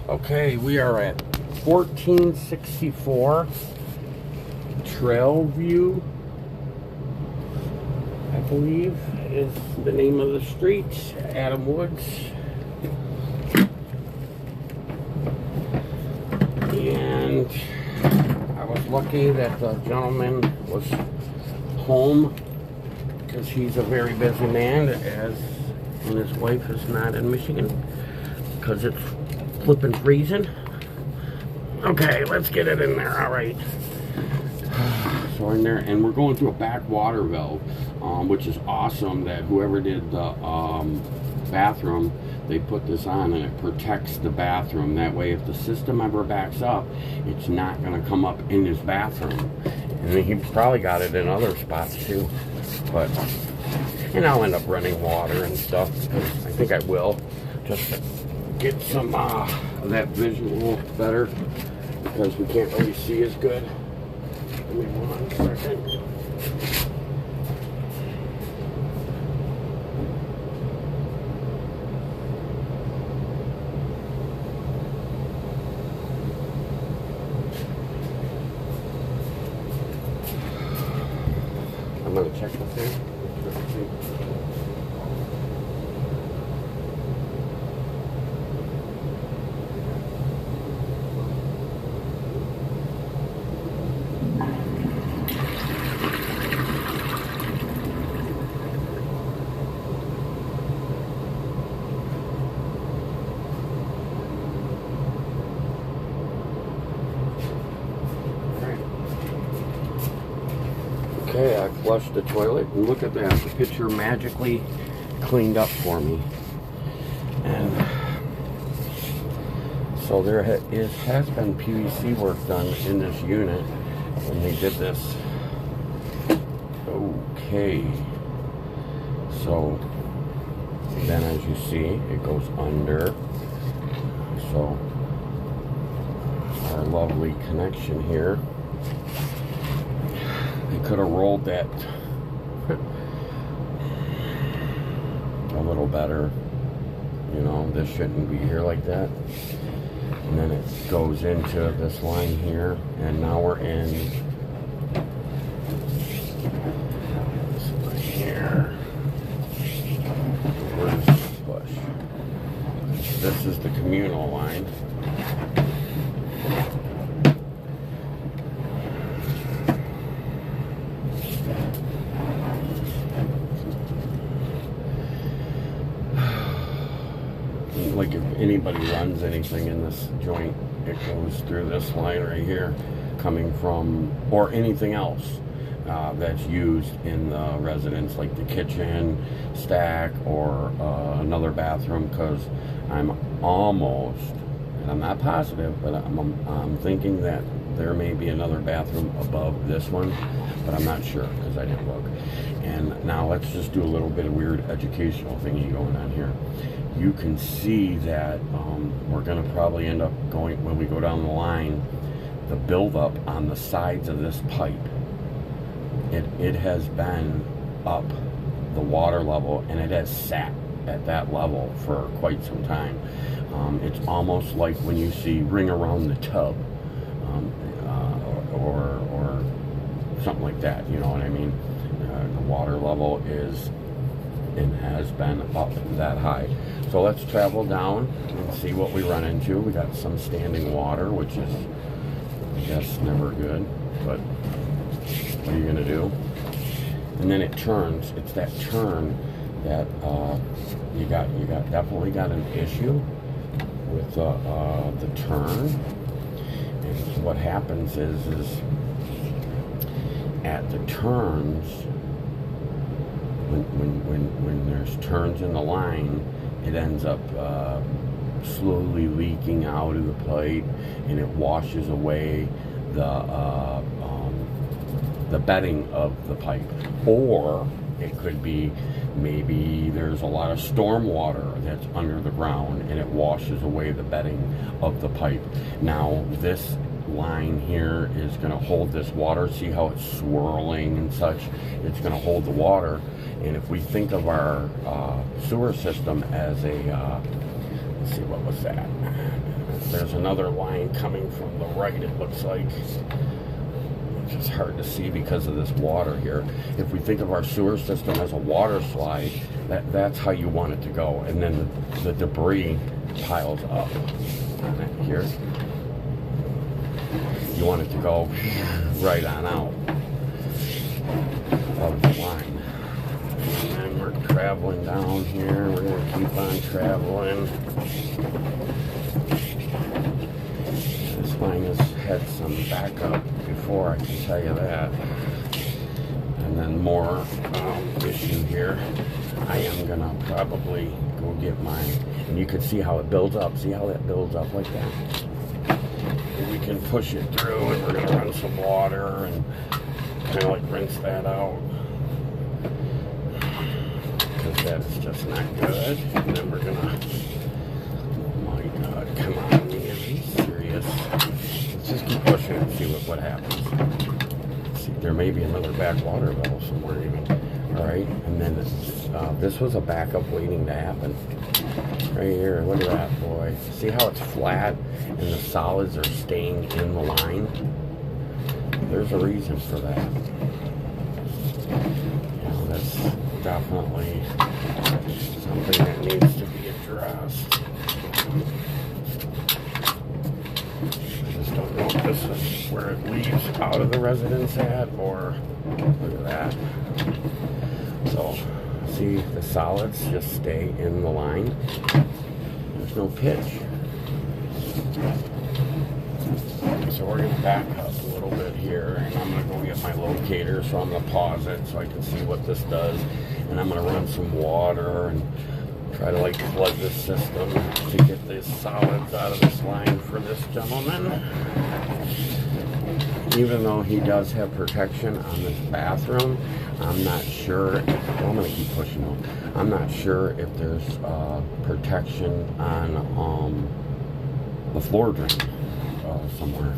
Okay, we are at 1464 Trailview, I believe is the name of the street. Adam Woods. And I was lucky that the gentleman was home because he's a very busy man, and his wife is not in Michigan because it's flipping freezing. Okay, let's get it in there. All right. So in there, and we're going through a back water valve, which is awesome that whoever did the bathroom, they put this on and it protects the bathroom. That way, if the system ever backs up, it's not going to come up in his bathroom. And he probably got it in other spots too. But, and I'll end up running water and stuff. I think I will, just to get some of that visual better, because we can't really see as good. Give me 1 second. I'm going to check the thing. Okay, I flushed the toilet, and look at that. The picture magically cleaned up for me. And so there has been PVC work done in this unit when they did this. Okay. So then, as you see, it goes under. So our lovely connection here. Could have rolled that a little better, you know. This shouldn't be here like that. And then it goes into this line here, and now we're in this line here. Where's the push? This is the communal line. Like if anybody runs anything in this joint, it goes through this line right here, coming from, or anything else that's used in the residence, like the kitchen stack or another bathroom, because I'm almost, and I'm not positive, but I'm thinking that there may be another bathroom above this one, but I'm not sure because I didn't look. And now let's just do a little bit of weird educational thingy going on here. You can see that we're going to probably end up going, when we go down the line, the buildup on the sides of this pipe. It has been up the water level, and it has sat at that level for quite some time. It's almost like when you see ring around the tub, or something like that, you know what I mean? The water level is and has been up that high. So let's travel down and see what we run into. We got some standing water, which is, I guess, never good, but what are you gonna do? And then it turns. It's that turn that you definitely got an issue with the turn. And what happens is at the turns, when there's turns in the line, it ends up slowly leaking out of the pipe, and it washes away the bedding of the pipe. Or it could be maybe there's a lot of storm water that's under the ground, and it washes away the bedding of the pipe. Now this line here is going to hold this water. See how it's swirling and such? It's going to hold the water. And if we think of our sewer system as a let's see, what was that? There's another line coming from the right, it looks like. It's just hard to see because of this water here. If we think of our sewer system as a water slide, that's how you want it to go. And then the debris piles up on it here. You want it to go right on out of the line. And we're traveling down here. We're going to keep on traveling. This line has had some backup before, I can tell you that. And then more issue here. I am going to probably go get mine. And you can see how it builds up. See how that builds up like that? And we can push it through, and we're going to run some water and kind of like rinse that out. Because that is just not good. And then we're going to... Oh my God, come on, man. Are you serious? Let's just keep pushing it and see what happens. See, there may be another backwater level somewhere even. Alright, and then this was a backup waiting to happen. Right here, look at that, boy. See how it's flat and the solids are staying in the line? There's a reason for that. You know, that's definitely something that needs to be addressed. I just don't know if this is where it leaves out of the residence at, or look at that. So, see, the solids just stay in the line. There's no pitch. So we're going to back up a little bit here, and I'm going to go get my locator, so I'm going to pause it so I can see what this does. And I'm going to run some water and try to like flood this system to get these solids out of this line for this gentleman. Even though he does have protection on this bathroom, I'm not sure. Well, I'm going to keep pushing him. I'm not sure if there's protection on the floor drain somewhere.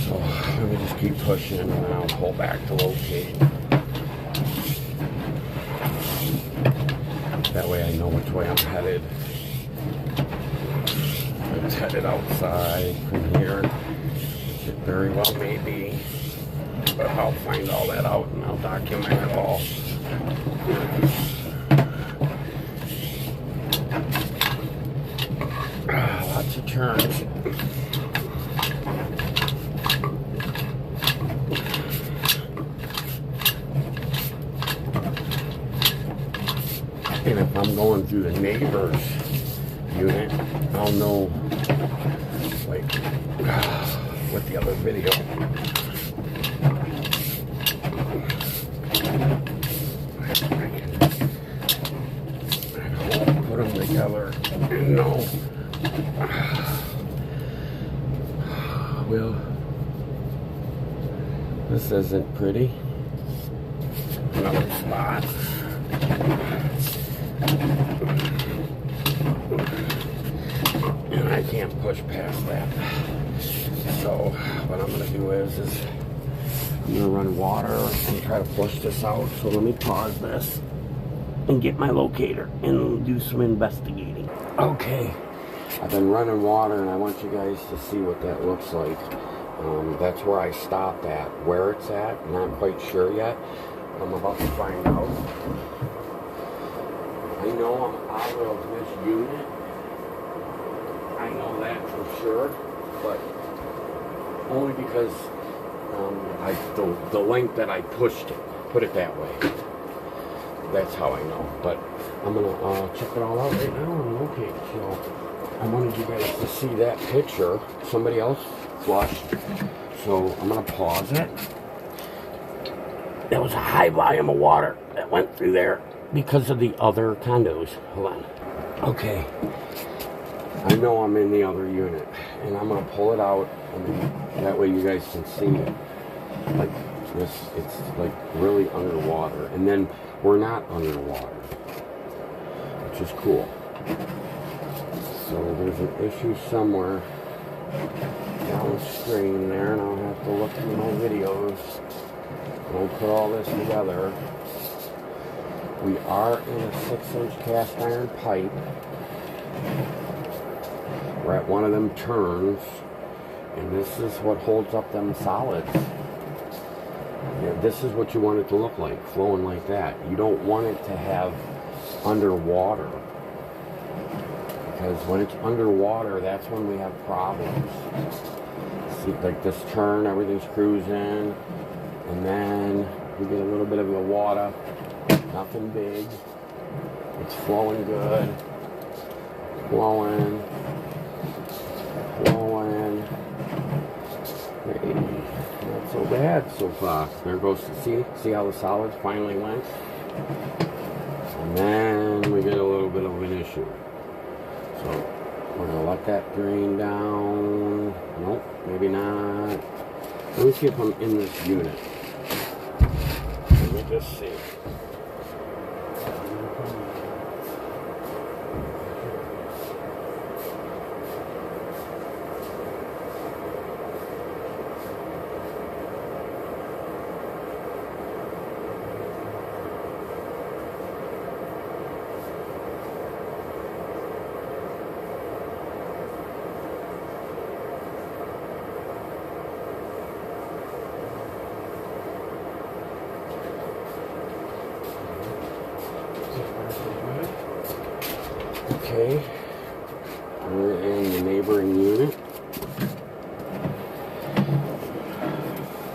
So let me just keep pushing, and I'll pull back to locate. That way I know which way I'm headed. I'm headed outside from here. It very well may be, but I'll find all that out and I'll document it all. Lots of turns. And if I'm going through the neighbor's unit, I'll know, like, with the other video. I can put them together and know. Well, this isn't pretty. Another spot. And I can't push past that. So what I'm going to do is I'm going to run water and try to push this out. So let me pause this and get my locator and do some investigating. Okay, I've been running water and I want you guys to see what that looks like. That's where I stopped at. Where it's at, not quite sure yet. I'm about to find out. I know I'm out of this unit. I know that for sure, but only because the length that I pushed it, put it that way. That's how I know. But I'm gonna check it all out right now and locate it. So I wanted you guys to see that picture. Somebody else flushed, so I'm gonna pause it. There was a high volume of water that went through there because of the other condos. Hold on. Okay. I know I'm in the other unit, and I'm going to pull it out, and that way you guys can see it. Like this, it's like really underwater, and then we're not underwater, which is cool. So there's an issue somewhere downstream there, and I'll have to look through my videos. We'll put all this together. We are in a 6-inch cast iron pipe. We're at one of them turns, and this is what holds up them solids. Yeah, this is what you want it to look like, flowing like that. You don't want it to have underwater, because when it's underwater, that's when we have problems. See, like this turn, everything's cruising, and then we get a little bit of the water, nothing big. It's flowing good, flowing. Hey, not so bad so far. There goes to see how the solids finally went. And then we get a little bit of an issue. So we're gonna let that drain down. Nope, maybe not. Let me see if I'm in this unit. Let me just see. Okay, we're in the neighboring unit.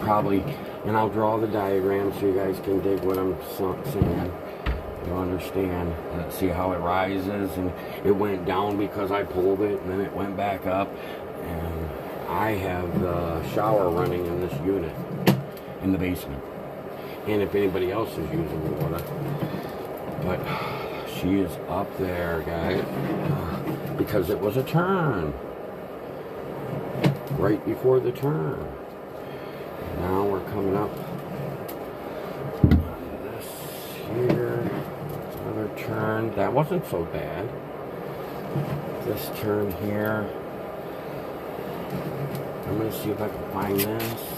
Probably, and I'll draw the diagram so you guys can dig what I'm saying. You'll understand. See how it rises, and it went down because I pulled it, and then it went back up. And I have the shower running in this unit, in the basement. And if anybody else is using the water. But she is up there, guys, because it was a turn. Right before the turn. Now we're coming up. This here. Another turn. That wasn't so bad. This turn here. I'm going to see if I can find this.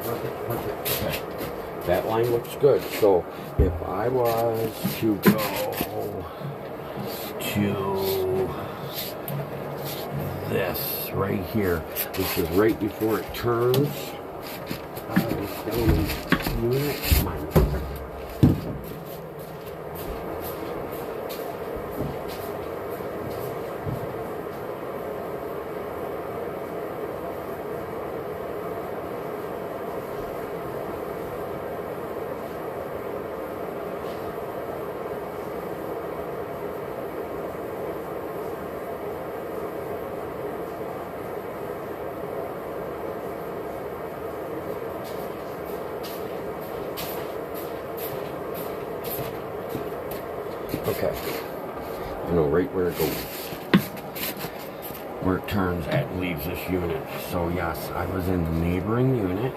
Okay, that line looks good. So if I was to go to this right here, which is right before it turns, unit. Come on. Okay, I know right where it goes, where it turns at and leaves this unit. So yes, I was in the neighboring unit.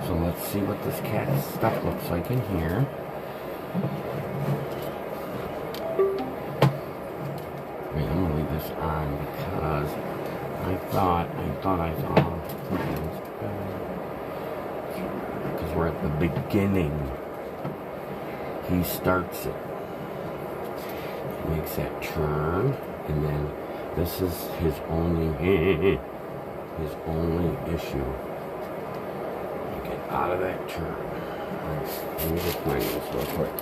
So let's see what this cat stuff looks like in here. Wait, I'm gonna leave this on because I thought I saw something. we're at the beginning. He starts it. He makes that turn, and then this is his only issue. You get out of that turn. Let me just find this real quick.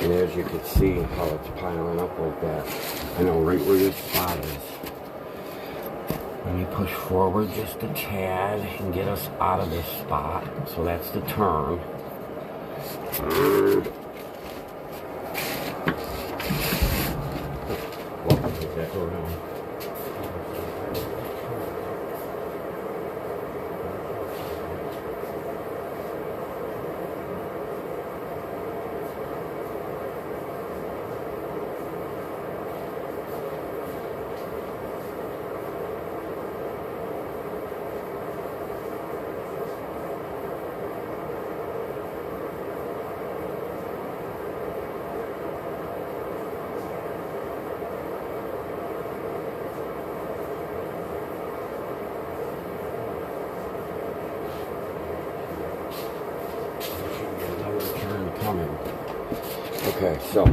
And as you can see how it's piling up like that, I know right where this spot is. Let me push forward just a tad and get us out of this spot. So that's the turn. Okay, so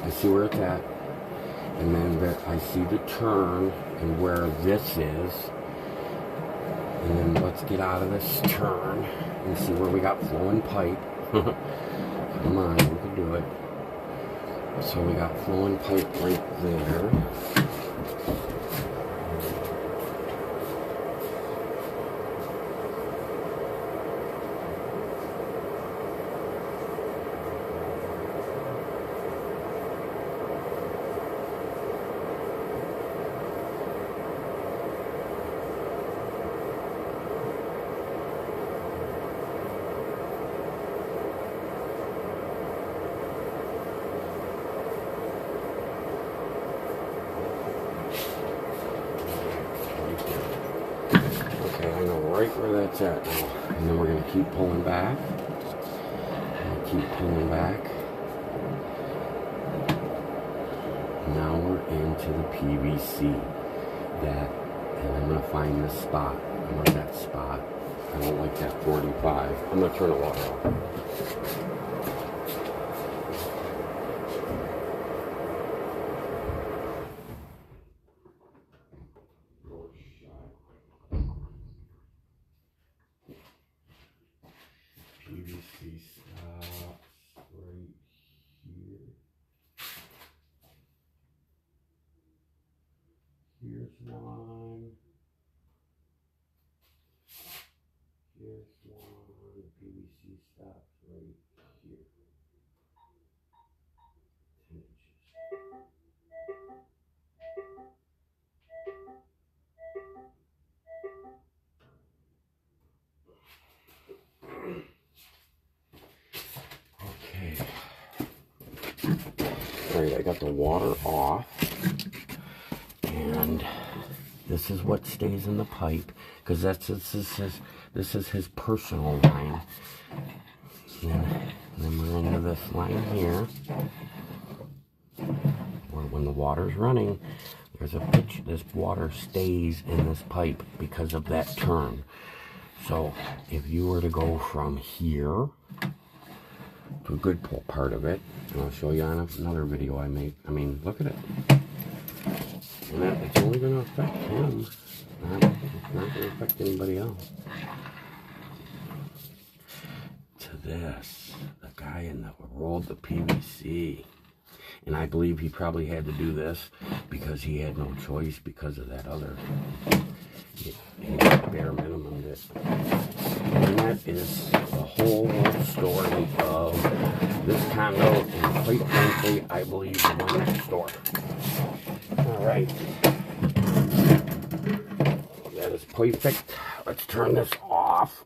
I see where it's at, and then I see the turn and where this is, and then let's get out of this turn and see where we got flowing pipe. Come on, we can do it. So we got flowing pipe right there. Right where that's at now. And then we're going to keep pulling back. And keep pulling back. Now we're into the PVC. And I'm going to find this spot. I want that spot. I don't like that 45. I'm going to turn the water off. PVC stops right here. Here's one. Here's one. PVC stops right here. 10 inches. Alright, I got the water off, and this is what stays in the pipe, because this is his personal line. And then we're into this line here, or when when the water's running, there's a pitch. This water stays in this pipe because of that turn. So if you were to go from here to a good part of it, and I'll show you on another video I made. I mean, look at it. And it's only going to affect him. It's not going to affect anybody else. To this, the guy that rolled the PVC. And I believe he probably had to do this because he had no choice because of that other. He bare minimum it. And that is the whole story of this condo, and quite frankly, I believe the one next door. Alright. That is perfect. Let's turn this off.